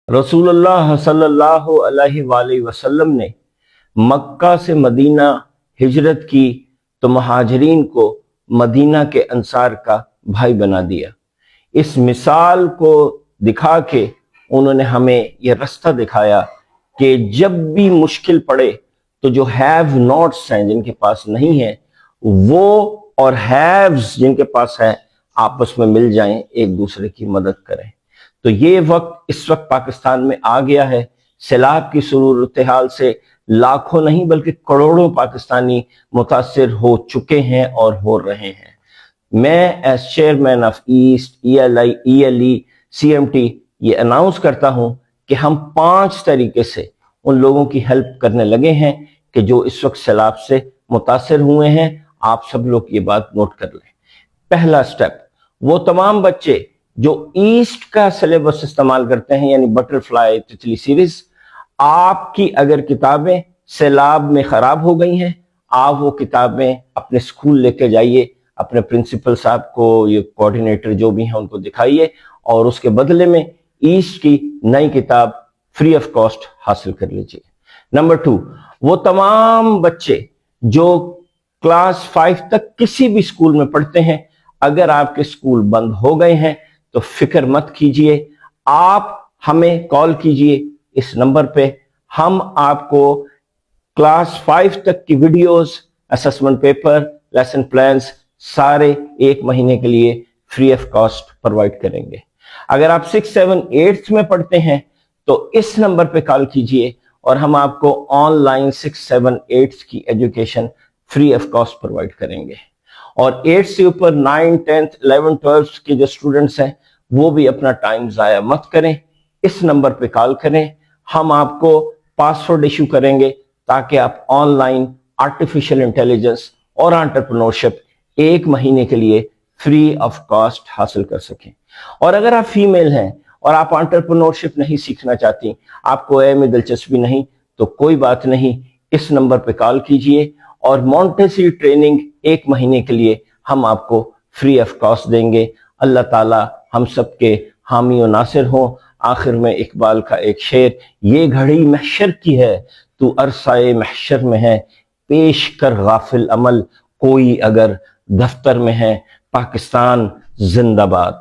رسول اللہ صلی اللہ علیہ وآلہ وسلم نے مکہ سے مدینہ ہجرت کی تو مہاجرین کو مدینہ کے انصار کا بھائی بنا دیا۔ اس مثال کو دکھا کے انہوں نے ہمیں یہ رستہ دکھایا کہ جب بھی مشکل پڑے تو جو ہیو ناٹس ہیں، جن کے پاس نہیں ہے، وہ اور ہیوز جن کے پاس ہے آپس میں مل جائیں، ایک دوسرے کی مدد کریں۔ تو یہ اس وقت پاکستان میں آ گیا ہے۔ سیلاب کی صورتحال سے لاکھوں نہیں بلکہ کروڑوں پاکستانی متاثر ہو چکے ہیں اور ہو رہے ہیں۔ میں as chairman of east ELE CMT یہ اناؤنس کرتا ہوں کہ ہم 5 طریقے سے ان لوگوں کی ہیلپ کرنے لگے ہیں کہ جو اس وقت سیلاب سے متاثر ہوئے ہیں۔ آپ سب لوگ یہ بات نوٹ کر لیں۔ پہلا سٹیپ، وہ تمام بچے جو ایسٹ کا سلیبس استعمال کرتے ہیں، یعنی بٹر فلائی تتلی سیریز، آپ کی اگر کتابیں سیلاب میں خراب ہو گئی ہیں، آپ وہ کتابیں اپنے سکول لے کے جائیے، اپنے پرنسپل صاحب کو، یہ کوارڈینیٹر جو بھی ہیں ان کو دکھائیے، اور اس کے بدلے میں ایسٹ کی نئی کتاب فری آف کاسٹ حاصل کر لیجیے۔ نمبر 2، وہ تمام بچے جو کلاس 5 تک کسی بھی سکول میں پڑھتے ہیں، اگر آپ کے سکول بند ہو گئے ہیں تو فکر مت کیجئے، آپ ہمیں کال کیجئے اس نمبر پہ۔ ہم آپ کو کلاس 5 تک کی videos, assessment paper, lesson plans سارے 1 مہینے کے لیے فری آف کاسٹ پرووائڈ کریں گے۔ اگر آپ 6, 7, 8 میں پڑھتے ہیں تو اس نمبر پہ کال کیجئے اور ہم آپ کو آن لائن 6, 7, 8 کی education free of cost provide کریں گے۔ اور 8 سے اوپر 9, 10, 11, 12 کے جو اسٹوڈنٹس ہیں وہ بھی اپنا ٹائم ضائع مت کریں، اس نمبر پہ کال کریں۔ ہم آپ کو پاسورڈ ایشو کریں گے تاکہ آپ آن لائن آرٹیفیشل انٹیلیجنس اور انٹرپرنورشپ 1 مہینے کے لیے فری آف کاسٹ حاصل کر سکیں۔ اور اگر آپ فیمیل ہیں اور آپ انٹرپرنورشپ نہیں سیکھنا چاہتی، آپ کو میں دلچسپی نہیں، تو کوئی بات نہیں، اس نمبر پہ کال کیجئے اور مونٹیسری ٹریننگ 1 مہینے کے لیے ہم آپ کو فری آف کاسٹ دیں گے۔ اللہ تعالی ہم سب کے حامی و ناصر ہوں۔ آخر میں اقبال کا ایک شعر، یہ گھڑی محشر کی ہے تو عرصۂ محشر میں ہے، پیش کر غافل عمل کوئی اگر دفتر میں ہے۔ پاکستان زندہ باد۔